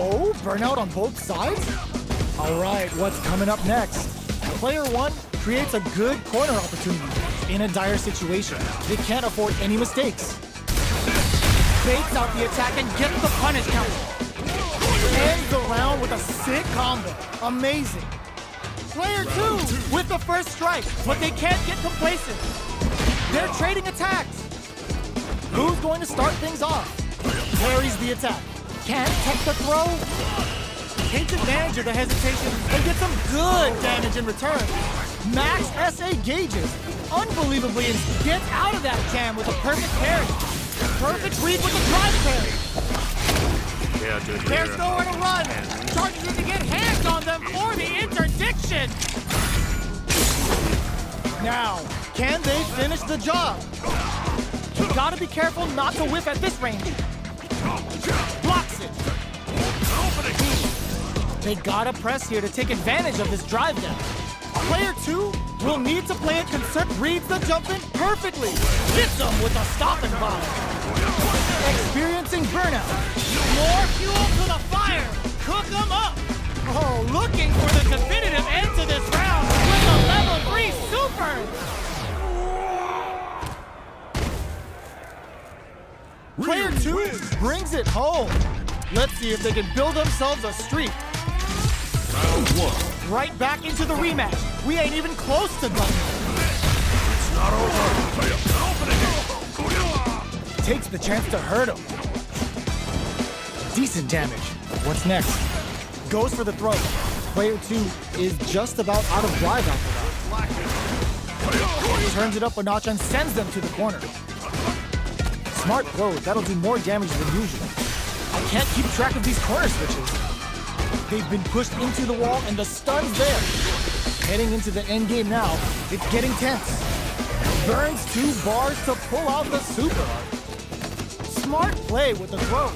Oh, burnout on both sides? All right, what's coming up next? Player one creates a good corner opportunity in a dire situation. They can't afford any mistakes. Baits out the attack and gets the punish counter. Ends the round with a sick combo. Amazing. Player two with the first strike, but they can't get complacent. They're trading attacks. Who's going to start things off? Parries the attack. Can't tech the throw. Takes advantage of the hesitation And gets some good damage in return. Max SA gauges. unbelievably and gets out of that jam with a perfect parry. Perfect read with the drive parry. There's nowhere to run. Charges in to get hands on them for the interdiction. Now, can they finish the job? You gotta be careful not to whiff at this range. Blocks it. They gotta press here to take advantage of this drive down. Player two will need to play it conservative. Reads the jump in perfectly. Hits them with a stop and bomb. Experiencing burnout. More fuel to the fire. Cook them up. Oh, looking for the definitive end to this round with a level 3 super. Player two brings it home. Let's see if they can build themselves a streak. Round one. Right back into the rematch. We ain't even close to done. It's not over. Takes the chance to hurt him. Decent damage. What's next? Goes for the throw. Player two is just about out of drive after that. Turns it up a notch and sends them to the corner. Smart throw. That'll do more damage than usual. I can't keep track of these corner switches. They've been pushed into the wall and the stun's there. Heading into the end game now, it's getting tense. Burns 2 bars to pull out the super art. Smart play with the throw.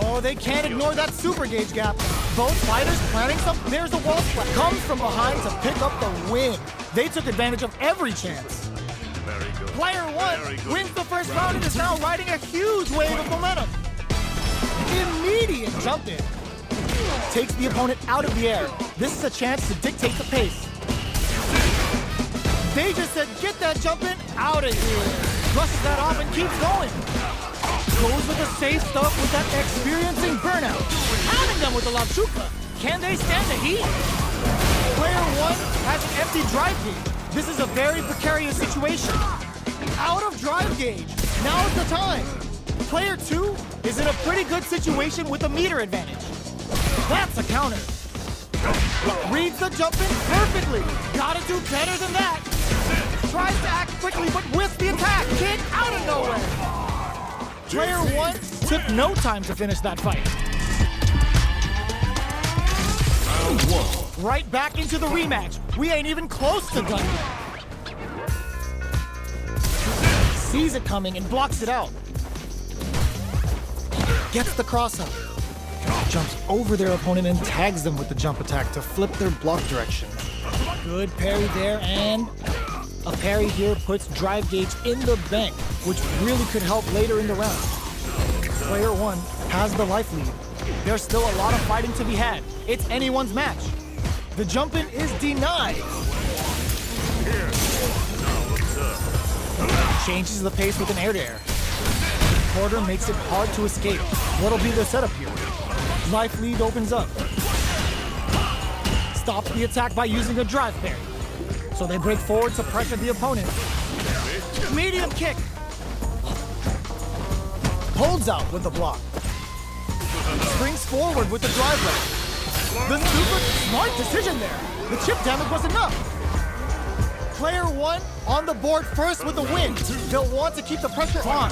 Oh, they can't ignore that super gauge gap. Both fighters planning some. There's a wall splat. Comes from behind to pick up the win. They took advantage of every chance. Very good. Player one wins the first round and is now riding a huge wave of momentum. Immediate jump in. Takes the opponent out of the air. This is a chance to dictate the pace. They just said, get that jump in out of here. Brushes that off and keeps going. Goes with the safe stuff with that experiencing burnout. Pounding them with the Lavshuka. Can they stand the heat? Player one has an empty drive gauge. This is a very precarious situation. Out of drive gauge. Now's the time. Player two is in a pretty good situation with a meter advantage. That's a counter. Reads the jump in perfectly. Gotta do better than that. Tries to act quickly, but whiffs the attack. Kick out of nowhere. Player one took no time to finish that fight. Round one. Right back into the rematch. We ain't even close to done yet. Sees it coming and blocks it out. Gets the cross up. Jumps over their opponent and tags them with the jump attack to flip their block direction. Good parry there, and a parry here puts drive gauge in the bank, which really could help later in the round. Player one has the life lead. There's still a lot of fighting to be had. It's anyone's match. The jump in is denied. Changes the pace with an air-to-air. Porter makes it hard to escape. What'll be the setup here? Life lead opens up. Stops the attack by using a drive parry. So they break forward to pressure the opponent. Medium kick. Holds out with the block. Springs forward with the drive leg. The super smart decision there. The chip damage was enough. Player one on the board first with the win. They'll want to keep the pressure on.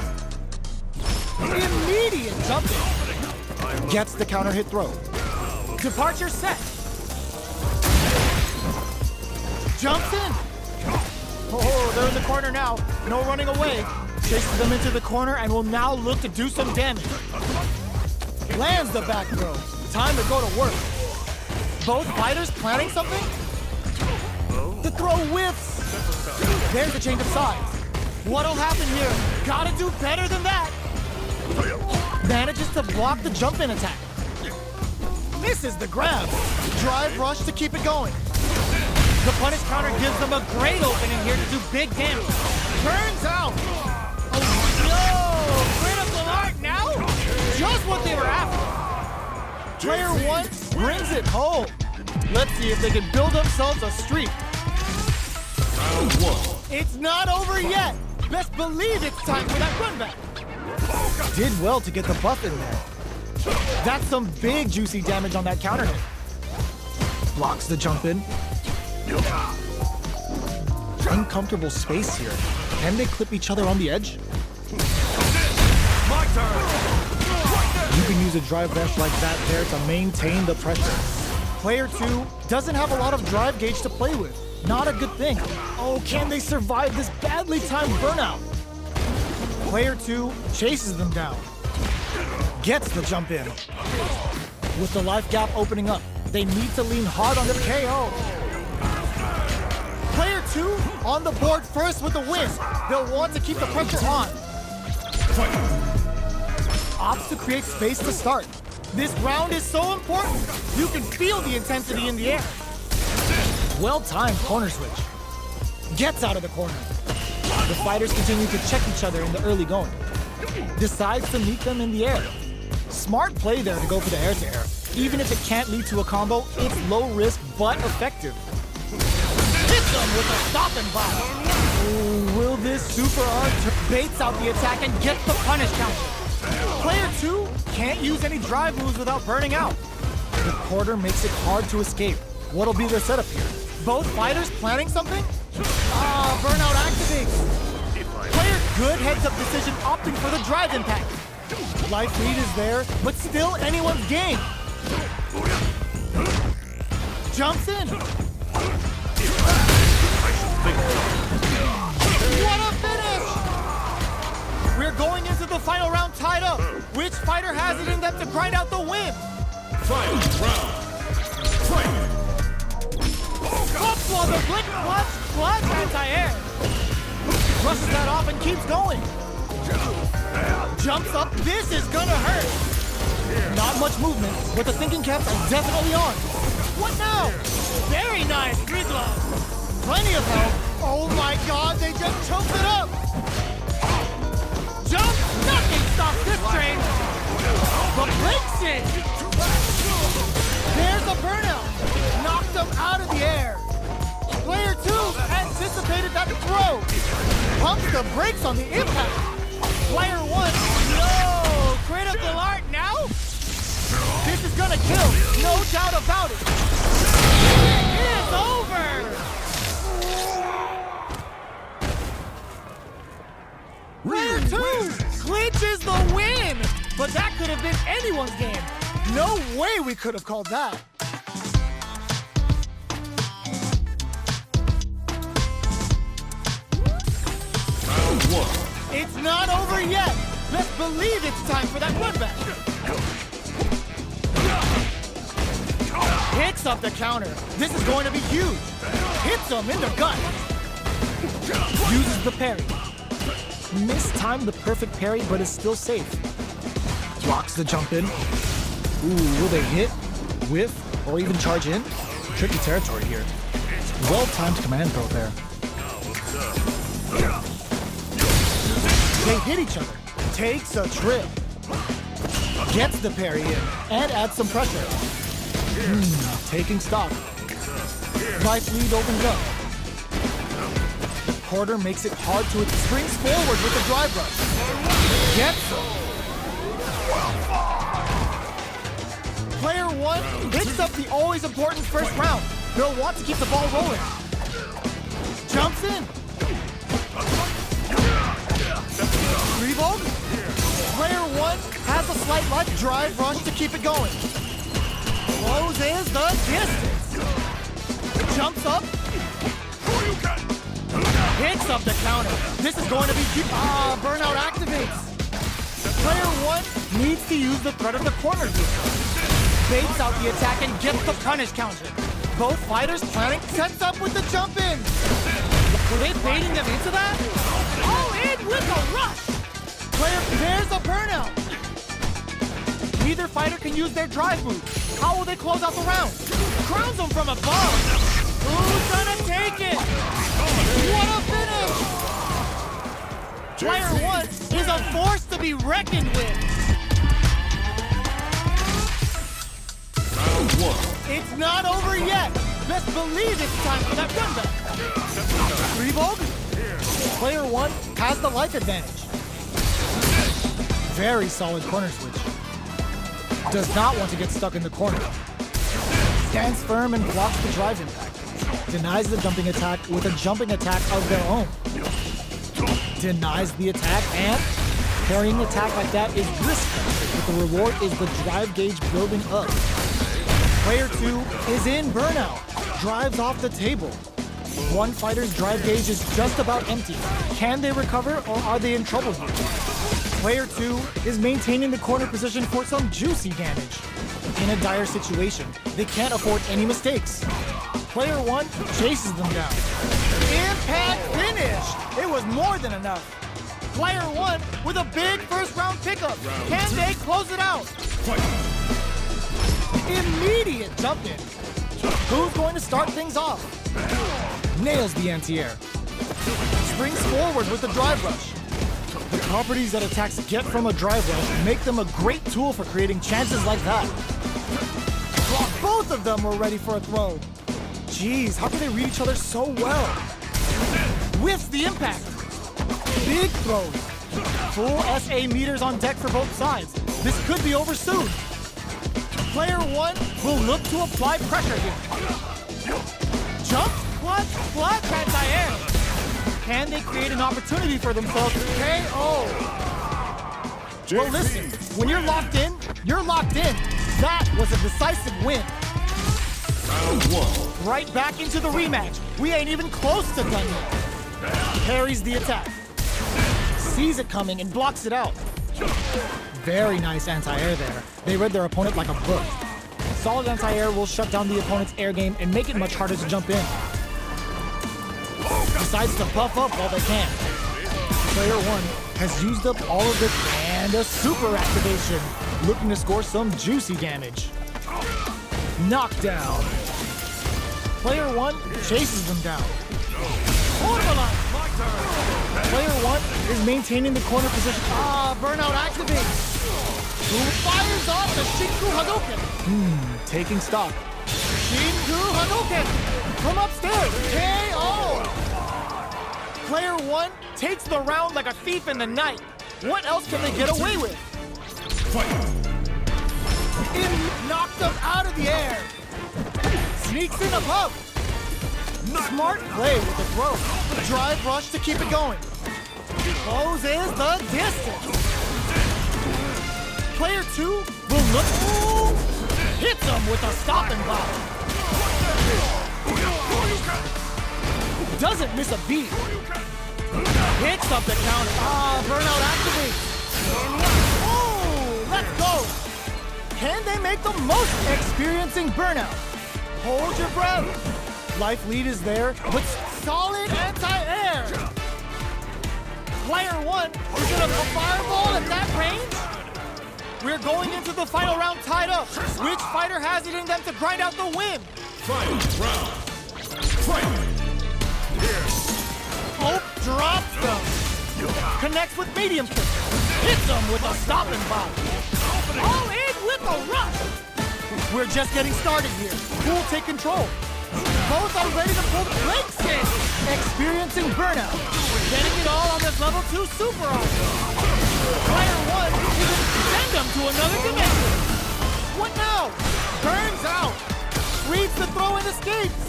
Immediate jump in. Gets the counter hit throw. Departure set. Jumps in. Oh, they're in the corner now. No running away. Chases them into the corner and will now look to do some damage. Lands the back throw. Time to go to work. Both fighters planning something? The throw whiffs. There's a change of sides. What'll happen here? Gotta do better than that. Manages to block the jump-in attack. misses the grab. Drive rush to keep it going. The punish counter gives them a great opening here to do big damage. Turns out, No! Critical art now? just what they were after. Player one brings it home. Let's see if they can build themselves a streak. Round one. It's not over yet. Best believe it's time for that run back. Did well to get the buff in there. That's some big juicy damage on that counter hit. Blocks the jump in. Uncomfortable space here. Can they clip each other on the edge? My turn. You can use a drive rush like that there to maintain the pressure. Player two doesn't have a lot of drive gauge to play with. Not a good thing. Oh, can they survive this badly timed burnout? Player two chases them down. Gets the jump in. With the life gap opening up, they need to lean hard on the KO. Player two on the board first with the win. They'll want to keep the pressure on. Opts to create space to start. This round is so important. You can feel the intensity in the air. Well-timed corner switch. Gets out of the corner. The fighters continue to check each other in the early going. Decides to meet them in the air. Smart play there to go for the air-to-air. Even if it can't lead to a combo, it's low risk but effective. Hits them with a stop and block. Ooh, will this super art Baits out the attack and gets the punish counter. Player two can't use any drive moves without burning out. The quarter makes it hard to escape. What'll be their setup here? Both fighters planning something? Burnout activates. Player good heads-up decision opting for the drive impact. Life lead is there, but still anyone's game. Jumps in. What a finish! We're going into the final round tied up. Which fighter has it in them to grind out the win? Final round. Fight. Upswell the blink clutch anti-air. Brushes that off and keeps going. Jumps up. This is gonna hurt. Not much movement, but the thinking caps are definitely on. What now? Very nice, Gridlock. Plenty of help. Oh my god, they just choked it up. Jump, nothing stops this train. But breaks it. There's a burnout. Knocked them out of the air. Player two anticipated that throw. Pumps the brakes on the impact. Player one, No, critical art now? this is gonna kill. No doubt about it. It's over. Player two clinches the win. But that could have been anyone's game. No way we could have called that. Round one. It's not over yet. Best believe it's time for that run back. Hits up the counter. This is going to be huge. Hits him in the gut. Uses the parry. Mistimed the perfect parry, but is still safe. Blocks the jump in. Ooh, will they hit, whiff, or even charge in? Tricky territory here. Well-timed command throw there. They hit each other. Takes a trip. Gets the parry in and adds some pressure. Taking stock. Life lead opens up. The quarter makes it hard to springs forward with the drive rush. Gets him. Player one hits up the always important first round. They'll want to keep the ball rolling. Jumps in. Revolt. Player one has a slight life drive rush to keep it going. Closes the distance. Jumps up. Hits up the counter. This is going to be burnout activates. Player one needs to use the threat of the corner here. Baits out the attack and gets the punish counter. Both fighters planning, sets up with the jump in. Were they baiting them into that? All in with a rush. Player, there's a burnout. Neither fighter can use their drive move. How will they close out the round? Crowns them from above. Who's gonna take it? What a finish! Player 1 is a force to be reckoned with. Round 1. It's not over yet. Best believe it's time for that run back. Revoke? Player 1 has the life advantage. Very solid corner switch. Does not want to get stuck in the corner. Stands firm and blocks the drive impact. Denies the jumping attack with a jumping attack of their own. Denies the attack, and parrying attack like that is risky, but the reward is the drive gauge building up. Player 2 is in burnout. Drives off the table. One fighter's drive gauge is just about empty. Can they recover, or are they in trouble here? Player 2 is maintaining the corner position for some juicy damage. In a dire situation, they can't afford any mistakes. Player 1 chases them down. Impact finish! It was more than enough. Player 1 with a big first round pickup. Can they close it out? Immediate jump in. Who's going to start things off? Nails the anti-air. Springs forward with the drive rush. The properties that attacks get from a drive rush make them a great tool for creating chances like that. Both of them were ready for a throw. Jeez, how can they read each other so well? Whiffs the impact. Big throws. Full SA meters on deck for both sides. This could be over soon. Player 1 will look to apply pressure here. Jump, clutch, anti-air. Can they create an opportunity for themselves? KO. Well, listen, when you're locked in, you're locked in. That was a decisive win. Round 1. Right back into the rematch. We ain't even close to done yet. Parries the attack. Sees it coming and blocks it out. Very nice anti-air there. They read their opponent like a book. Solid anti-air will shut down the opponent's air game and make it much harder to jump in. Decides to buff up while they can. Player 1 has used up all of it and a super activation, looking to score some juicy damage. Knockdown. Player 1 chases them down. Player 1 is maintaining the corner position. Burnout activates. Who fires off the Shinku Hadouken? Taking stock. Shinku Hadouken from upstairs. KO. Player 1 takes the round like a thief in the night. What else can they get away with? Knocked them out of the air. Sneaks in above. Smart play with the throw. Drive rush to keep it going. Closes the distance. Player 2 will look. Ooh, hits him with a stopping block. Doesn't miss a beat. Hits up the counter. Burnout activates. Oh, let's go. Can they make the most experiencing burnout? Hold your breath. Life lead is there, But solid anti-air. Player 1 is gonna a fireball at that range. We're going into the final round tied up. Which fighter has it in them to grind out the win? Final round. Fight. Hope drops them. Connects with medium kick. Hits them with a stopping block. All in with a rush. We're just getting started here. Who will take control? Both are ready to pull the brakes in. Experiencing burnout. Getting it all on this level 2 super arm. Player 1 is going to send them to another dimension. What now? Burns out. Reads the throw and escapes.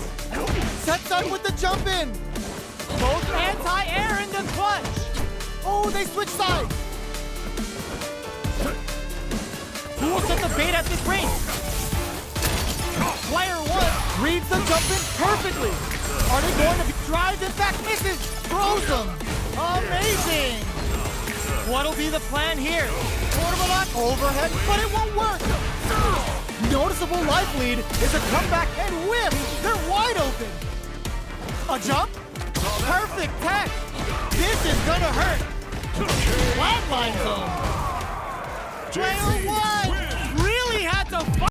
Sets up with the jump in. Both anti-air in the clutch. Oh, they switch sides. Who will set the bait at this range? Player 1 reads the jump in perfectly. Are they going to be drives? In fact, misses. Throws them. Amazing. What'll be the plan here? Quarterback overhead, but it won't work. Noticeable life lead is a comeback and whip. They're wide open. A jump. Perfect tech. This is gonna hurt. Flatline zone. Player 1 to fight!